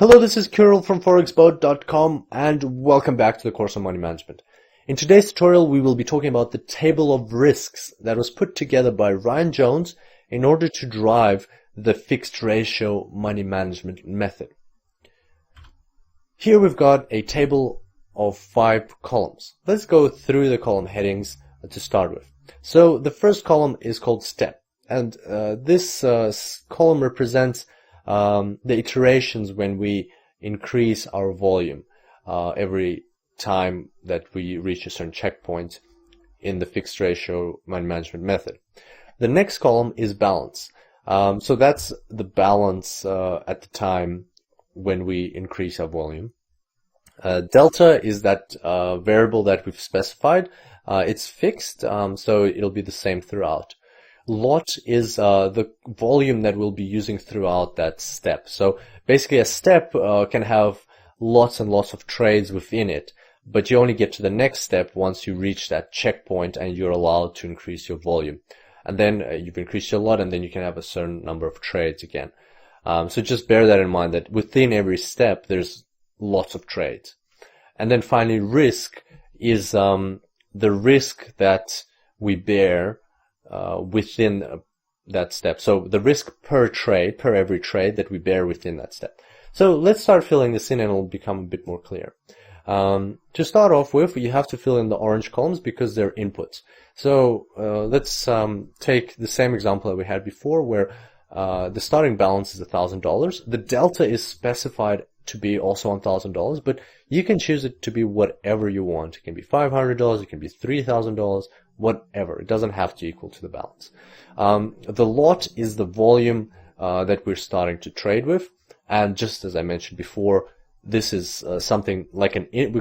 Hello, this is Kirill from forexboat.com and welcome back to the course on money management. In today's tutorial, we will be talking about the table of risks that was put together by Ryan Jones in order to drive the fixed ratio money management method. Here we've got a table of 5 columns. Let's go through the column headings to start with. So the first column is called step, and this column represents the iterations when we increase our volume every time that we reach a certain checkpoint in the fixed ratio money management method. The next column is balance. So that's the balance at the time when we increase our volume. Delta is that variable that we've specified. It's fixed, so it'll be the same throughout. Lot is the volume that we'll be using throughout that step. So basically a step can have lots and lots of trades within it, but you only get to the next step once you reach that checkpoint and you're allowed to increase your volume. And then you've increased your lot, and then you can have a certain number of trades again. So just bear that in mind, that within every step there's lots of trades. And then finally, risk is the risk that we bear within that step. So the risk per trade, per every trade that we bear within that step. So let's start filling this in and it'll become a bit more clear. To start off with, you have to fill in the orange columns because they're inputs. So let's take the same example that we had before, where the starting balance is $1,000. The delta is specified to be also $1,000, but you can choose it to be whatever you want. It can be $500, it can be $3,000, whatever. It doesn't have to equal to the balance. The lot is the volume that we're starting to trade with, and just as I mentioned before, this is something like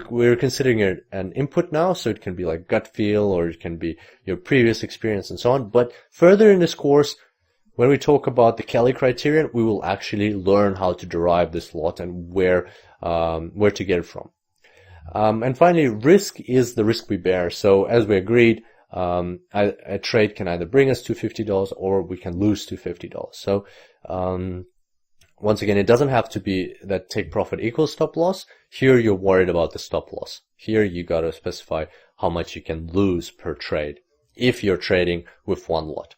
we're considering it an input now, so it can be like gut feel, or it can be your previous experience and so on. But further in this course, when we talk about the Kelly criterion, we will actually learn how to derive this lot and where to get it from. And finally, risk is the risk we bear. So as we agreed, a trade can either bring us $250 or we can lose $250. So once again, it doesn't have to be that take profit equals stop loss. Here you're worried about the stop loss. Here you got to specify how much you can lose per trade if you're trading with one lot.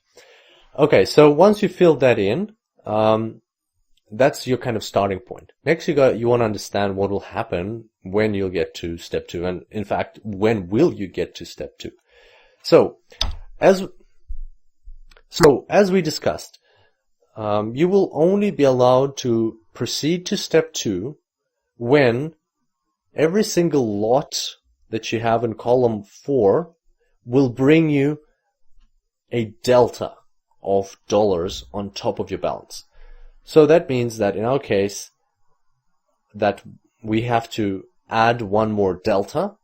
Okay, so once you fill that in, that's your kind of starting point. Next, you want to understand what will happen when you'll get to step 2, and in fact, when will you get to step 2? So as we discussed, you will only be allowed to proceed to step 2 when every single lot that you have in column 4 will bring you a delta of dollars on top of your balance. So that means that in our case, that we have to add one more delta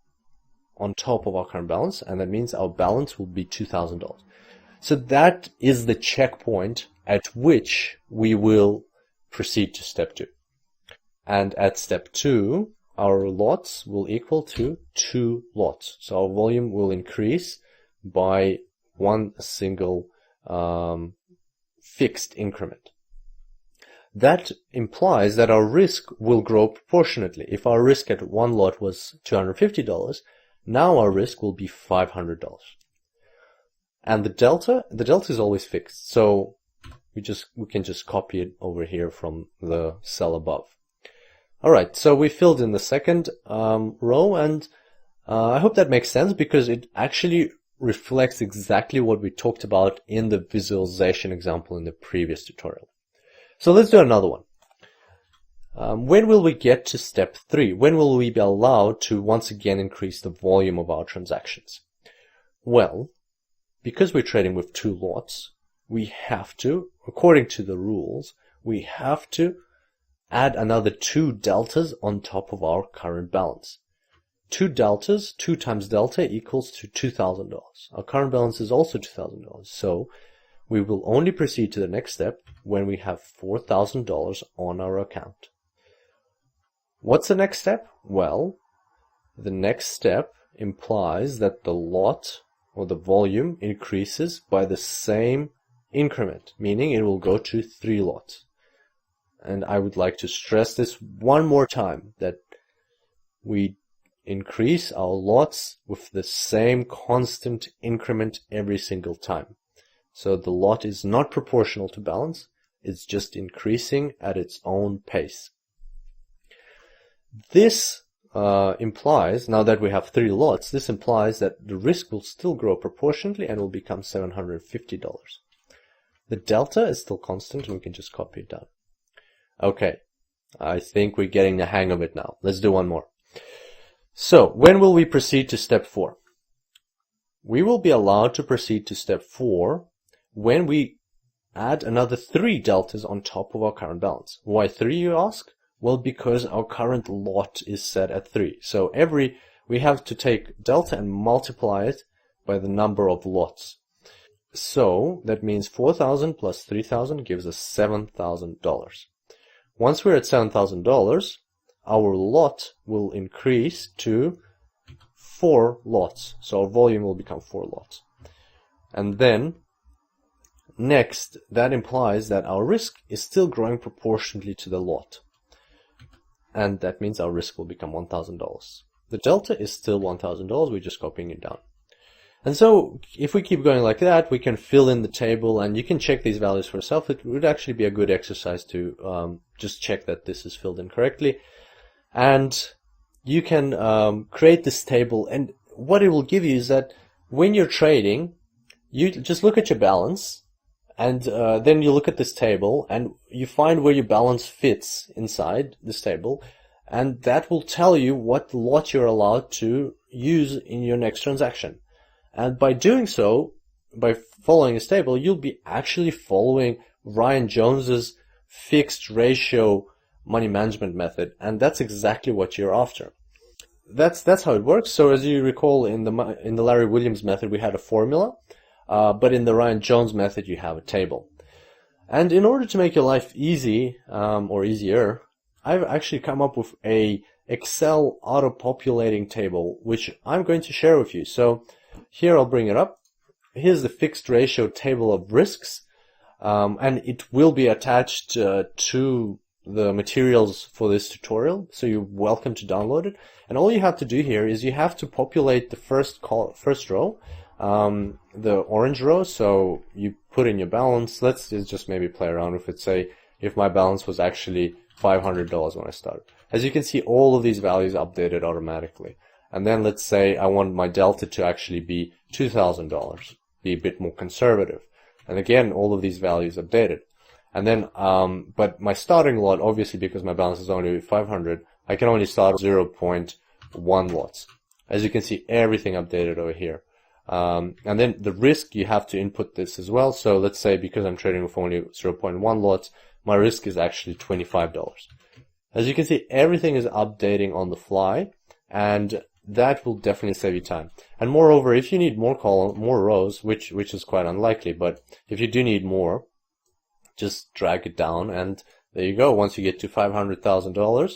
on top of our current balance, and that means our balance will be $2,000. So that is the checkpoint at which we will proceed to step 2. And at step 2, our lots will equal to 2 lots. So our volume will increase by one single fixed increment. That implies that our risk will grow proportionately. If our risk at one lot was $250, now our risk will be $500. And the delta is always fixed. So we can just copy it over here from the cell above. All right, so we filled in the second row, and I hope that makes sense because it actually reflects exactly what we talked about in the visualization example in the previous tutorial. So let's do another one. When will we get to step 3? When will we be allowed to once again increase the volume of our transactions? Well, because we're trading with 2 lots, we have to, according to the rules, we have to add another 2 deltas on top of our current balance. 2 deltas, 2 times delta equals to $2,000. Our current balance is also $2,000. So we will only proceed to the next step when we have $4,000 on our account. What's the next step? Well, the next step implies that the lot or the volume increases by the same increment, meaning it will go to 3 lots. and I would like to stress this one more time, that we increase our lots with the same constant increment every single time. So the lot is not proportional to balance, it's just increasing at its own pace. This implies, now that we have 3 lots, this implies that the risk will still grow proportionately and will become $750. The delta is still constant, and we can just copy it down. Okay, I think we're getting the hang of it now. Let's do one more. So, when will we proceed to step 4? We will be allowed to proceed to step 4 when we add another 3 deltas on top of our current balance. Why 3, you ask? Well, because our current lot is set at 3. So we have to take delta and multiply it by the number of lots. So that means 4,000 plus 3,000 gives us $7,000. Once we're at $7,000, our lot will increase to 4 lots. So our volume will become 4 lots. And then next, that implies that our risk is still growing proportionally to the lot. And that means our risk will become $1,000. The delta is still $1,000, we're just copying it down. And so, if we keep going like that, we can fill in the table, and you can check these values for yourself. It would actually be a good exercise to just check that this is filled in correctly. And you can create this table, and what it will give you is that when you're trading, you just look at your balance, and then you look at this table, and you find where your balance fits inside this table, and that will tell you what lot you're allowed to use in your next transaction. And by doing so, by following this table, you'll be actually following Ryan Jones's fixed ratio money management method, and that's exactly what you're after. That's how it works. So as you recall, in the Larry Williams method, we had a formula. But in the Ryan Jones method, you have a table. And in order to make your life easy, or easier, I've actually come up with a Excel auto-populating table, which I'm going to share with you. So here I'll bring it up. Here's the fixed ratio table of risks, and it will be attached to the materials for this tutorial, so you're welcome to download it. And all you have to do here is you have to populate the first row, the orange row. So you put in your balance. Let's just maybe play around with it. Say if my balance was actually $500 when I started. As you can see, all of these values updated automatically. And then let's say I want my delta to actually be $2,000, be a bit more conservative. And again, all of these values updated. And then, but my starting lot, obviously because my balance is only 500, I can only start 0.1 lots. As you can see, everything updated over here. And then the risk, you have to input this as well. So let's say because I'm trading with only 0.1 lots, my risk is actually $25. As you can see, everything is updating on the fly, and that will definitely save you time. And moreover, if you need more rows, which is quite unlikely, but if you do need more, just drag it down, and there you go. Once you get to $500,000,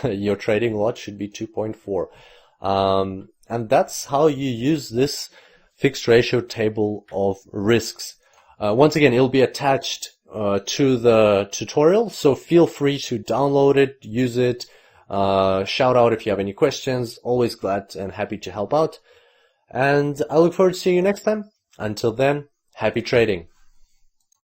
your trading lot should be 2.4. And that's how you use this fixed ratio table of risks. Once again, it'll be attached to the tutorial, so feel free to download it, use it, shout out if you have any questions. Always glad and happy to help out. And I look forward to seeing you next time. Until then, happy trading.